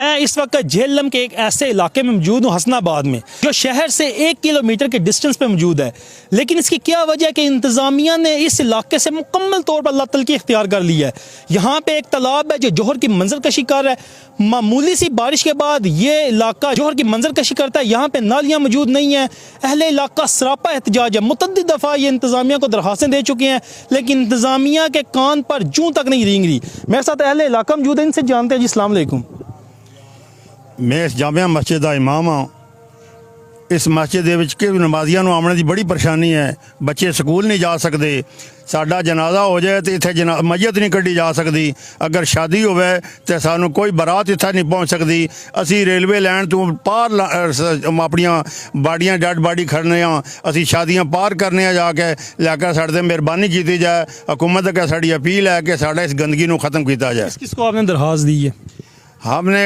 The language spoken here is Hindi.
मैं इस वक्त झेलम के एक ऐसे इलाके में मौजूद हूँ, हसनाबाद में, जो शहर से 1 किलोमीटर के डिस्टेंस पे मौजूद है। लेकिन इसकी क्या वजह है कि इंतज़ामिया ने इस इलाके से मुकम्मल तौर पर लतलकी इख्तियार कर लिया है। यहाँ पे एक तालाब है जो जोहर की मंजर कशी कर रहा है। मामूली सी बारिश के बाद ये इलाका जोहर की मंजर कशी करता है। यहाँ पे नालियाँ मौजूद नहीं हैं। अहले इलाका सरापा एहतजाज है। मुतअद्दिद दफ़ा ये इंतज़ामिया को दरख्वास्तें दे चुके हैं, लेकिन इंतज़ामिया के कान पर जूं तक नहीं रेंग रही। मेरे साथ अहले इलाका मौजूद है, इनसे जानते हैं। जी अस्सलाम वालेकुम। मैं इस जामिया मस्जिद का इमाम हाँ। इस मस्जिद ਦੇ ਵਿੱਚ ਕਿ ਨਮਾਜ਼ੀਆਂ ਨੂੰ ਆਉਣ ਦੀ ਬੜੀ ਪਰੇਸ਼ਾਨੀ ਹੈ। ਬੱਚੇ ਸਕੂਲ ਨਹੀਂ ਜਾ ਸਕਦੇ। ਸਾਡਾ ਜਨਾਜ਼ਾ ਹੋ ਜਾਏ ਤੇ ਇੱਥੇ ਮਈਅਤ ਨਹੀਂ ਕੱਢੀ ਜਾ ਸਕਦੀ। ਅਗਰ ਸ਼ਾਦੀ ਹੋਵੇ ਤੇ ਸਾਨੂੰ ਕੋਈ ਬਰਾਤ ਇੱਥੇ ਨਹੀਂ ਪਹੁੰਚ ਸਕਦੀ। ਅਸੀਂ ਰੇਲਵੇ ਲਾਈਨ ਤੋਂ ਪਾਰ ਆਪਣੀਆਂ ਬਾਡੀਆਂ ਡੈਡ ਬਾਡੀ ਖੜਨੇ ਆ। ਅਸੀਂ ਸ਼ਾਦੀਆਂ ਪਾਰ ਕਰਨੇ ਆ ਜਾ ਕੇ। ਲੈ ਕੇ ਸਾਡੇ ਤੇ ਮਿਹਰਬਾਨੀ ਕੀਤੀ ਜਾਏ। हुकूमत का साड़ी अपील है कि साढ़ा इस गंदगी को ख़त्म किया जाए। किसको आपने दरख्वास्त दी है? हमने